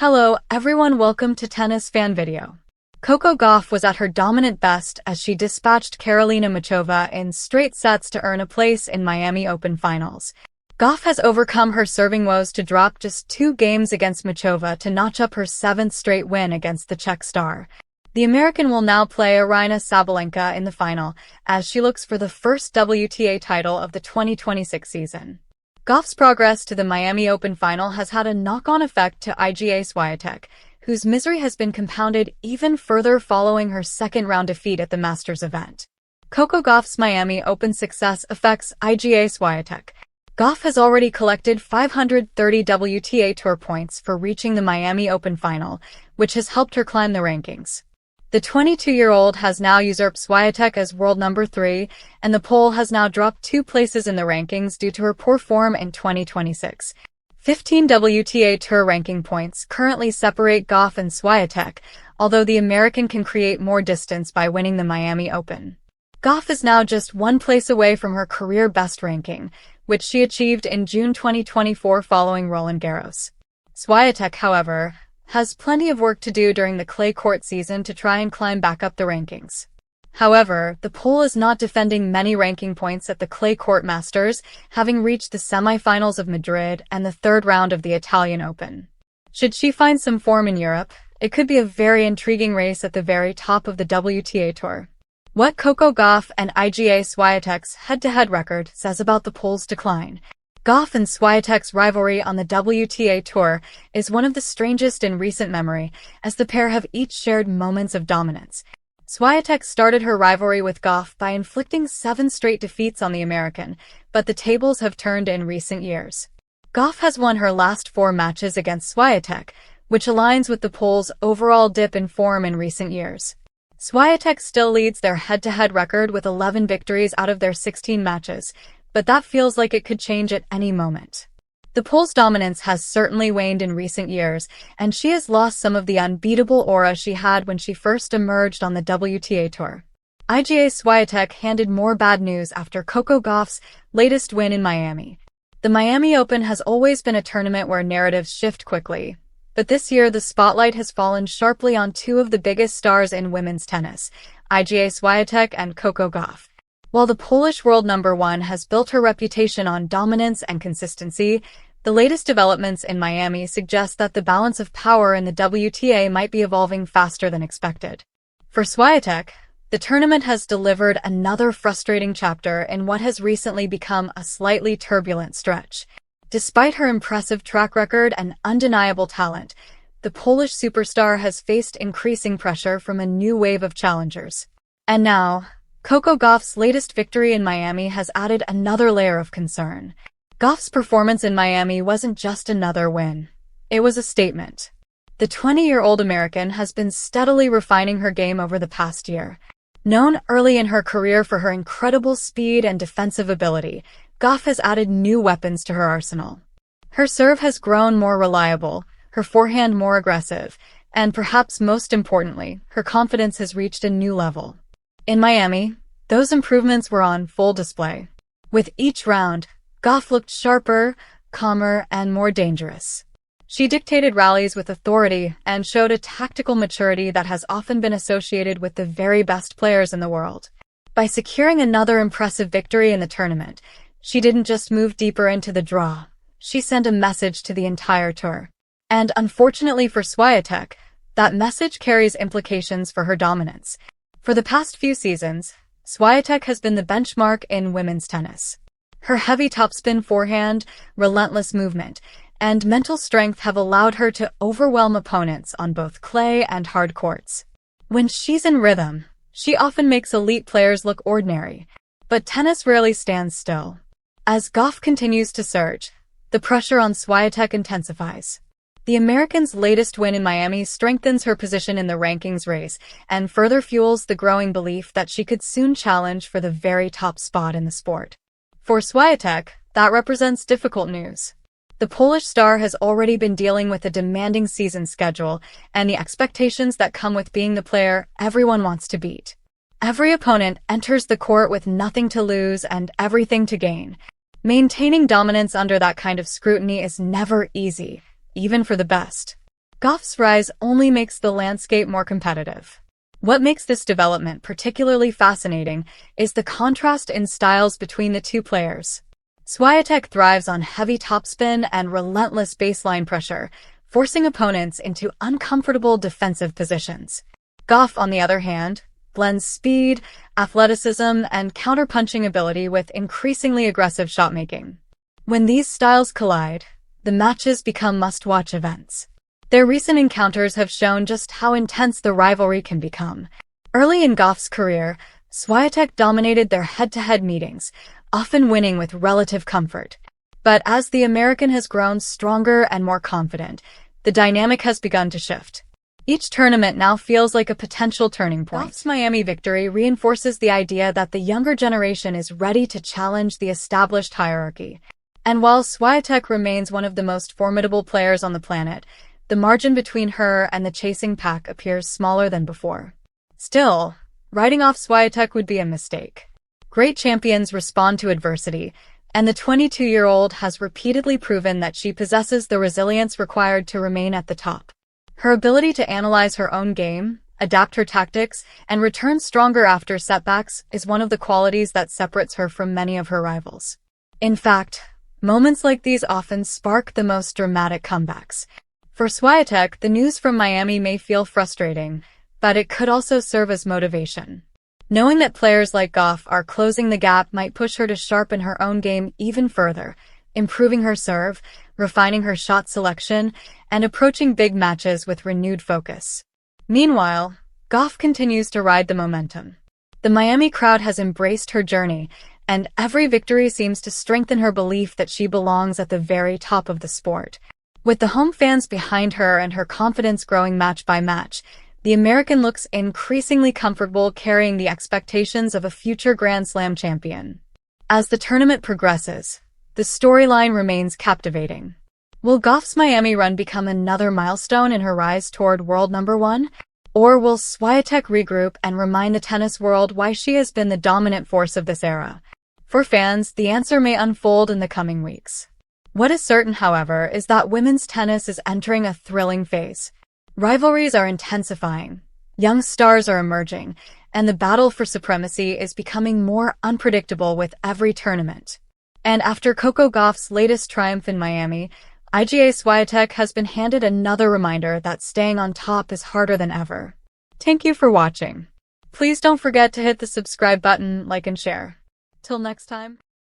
Hello everyone, welcome to Tennis Fan Video. Coco Gauff was at her dominant best as she dispatched Karolina Muchova in straight sets to earn a place in Miami Open finals. Gauff has overcome her serving woes to drop just 2 games against Muchova to notch up her 7th straight win against the Czech star. The American will now play Aryna Sabalenka in the final, as she looks for the first WTA title of the 2026 season. Gauff's progress to the Miami Open final has had a knock-on effect to Iga Swiatek, whose misery has been compounded even further following her second-round defeat at the Masters event. Coco Gauff's Miami Open success affects Iga Swiatek. Gauff has already collected 530 WTA Tour points for reaching the Miami Open final, which has helped her climb the rankings. The 22-year-old has now usurped Swiatek as world number 3, and the Pole has now dropped 2 places in the rankings due to her poor form in 2026. 15 WTA Tour ranking points currently separate Gauff and Swiatek, although the American can create more distance by winning the Miami Open. Gauff is now just 1 place away from her career best ranking, which she achieved in June 2024 following Roland Garros. Swiatek, however, has plenty of work to do during the clay court season to try and climb back up the rankings. However, the Pole is not defending many ranking points at the clay court Masters, having reached the semifinals of Madrid and the 3rd round of the Italian Open. Should she find some form in Europe, it could be a very intriguing race at the very top of the WTA Tour. What Coco Gauff and Iga Swiatek's head-to-head record says about the Pole's decline. Gauff and Swiatek's rivalry on the WTA Tour is one of the strangest in recent memory, as the pair have each shared moments of dominance. Swiatek started her rivalry with Gauff by inflicting 7 straight defeats on the American, but the tables have turned in recent years. Gauff has won her last 4 matches against Swiatek, which aligns with the Pole's overall dip in form in recent years. Swiatek still leads their head-to-head record with 11 victories out of their 16 matches, but that feels like it could change at any moment. The Pole's dominance has certainly waned in recent years, and she has lost some of the unbeatable aura she had when she first emerged on the WTA Tour. Iga Swiatek handed more bad news after Coco Gauff's latest win in Miami. The Miami Open has always been a tournament where narratives shift quickly, but this year the spotlight has fallen sharply on 2 of the biggest stars in women's tennis, Iga Swiatek and Coco Gauff. While the Polish world number 1 has built her reputation on dominance and consistency, the latest developments in Miami suggest that the balance of power in the WTA might be evolving faster than expected. For Swiatek, the tournament has delivered another frustrating chapter in what has recently become a slightly turbulent stretch. Despite her impressive track record and undeniable talent, the Polish superstar has faced increasing pressure from a new wave of challengers. And now, Coco Gauff's latest victory in Miami has added another layer of concern. Gauff's performance in Miami wasn't just another win. It was a statement. The 20-year-old American has been steadily refining her game over the past year. Known early in her career for her incredible speed and defensive ability, Gauff has added new weapons to her arsenal. Her serve has grown more reliable, her forehand more aggressive, and perhaps most importantly, her confidence has reached a new level. In Miami, those improvements were on full display. With each round, Gauff looked sharper, calmer, and more dangerous. She dictated rallies with authority and showed a tactical maturity that has often been associated with the very best players in the world. By securing another impressive victory in the tournament, she didn't just move deeper into the draw, she sent a message to the entire tour. And unfortunately for Swiatek, that message carries implications for her dominance. For the past few seasons, Swiatek has been the benchmark in women's tennis. Her heavy topspin forehand, relentless movement, and mental strength have allowed her to overwhelm opponents on both clay and hard courts. When she's in rhythm, she often makes elite players look ordinary, but tennis rarely stands still. As Gauff continues to surge, the pressure on Swiatek intensifies. The American's latest win in Miami strengthens her position in the rankings race and further fuels the growing belief that she could soon challenge for the very top spot in the sport. For Swiatek, that represents difficult news. The Polish star has already been dealing with a demanding season schedule and the expectations that come with being the player everyone wants to beat. Every opponent enters the court with nothing to lose and everything to gain. Maintaining dominance under that kind of scrutiny is never easy, even for the best. Gauff's rise only makes the landscape more competitive. What makes this development particularly fascinating is the contrast in styles between the two players. Swiatek thrives on heavy topspin and relentless baseline pressure, forcing opponents into uncomfortable defensive positions. Gauff, on the other hand, blends speed, athleticism, and counterpunching ability with increasingly aggressive shot-making. When these styles collide, the matches become must-watch events. Their recent encounters have shown just how intense the rivalry can become. Early in Gauff's career, Swiatek dominated their head-to-head meetings, often winning with relative comfort. But as the American has grown stronger and more confident, the dynamic has begun to shift. Each tournament now feels like a potential turning point. Gauff's Miami victory reinforces the idea that the younger generation is ready to challenge the established hierarchy. And while Swiatek remains one of the most formidable players on the planet, the margin between her and the chasing pack appears smaller than before. Still, writing off Swiatek would be a mistake. Great champions respond to adversity, and the 22-year-old has repeatedly proven that she possesses the resilience required to remain at the top. Her ability to analyze her own game, adapt her tactics, and return stronger after setbacks is one of the qualities that separates her from many of her rivals. In fact, moments like these often spark the most dramatic comebacks. For Swiatek, the news from Miami may feel frustrating, but it could also serve as motivation. Knowing that players like Gauff are closing the gap might push her to sharpen her own game even further, improving her serve, refining her shot selection, and approaching big matches with renewed focus. Meanwhile, Gauff continues to ride the momentum. The Miami crowd has embraced her journey, and every victory seems to strengthen her belief that she belongs at the very top of the sport. With the home fans behind her and her confidence growing match by match, the American looks increasingly comfortable carrying the expectations of a future Grand Slam champion. As the tournament progresses, the storyline remains captivating. Will Gauff's Miami run become another milestone in her rise toward world number one? Or will Swiatek regroup and remind the tennis world why she has been the dominant force of this era? For fans, the answer may unfold in the coming weeks. What is certain, however, is that women's tennis is entering a thrilling phase. Rivalries are intensifying, young stars are emerging, and the battle for supremacy is becoming more unpredictable with every tournament. And after Coco Gauff's latest triumph in Miami, Iga Swiatek has been handed another reminder that staying on top is harder than ever. Thank you for watching. Please don't forget to hit the subscribe button, like and share. Till next time.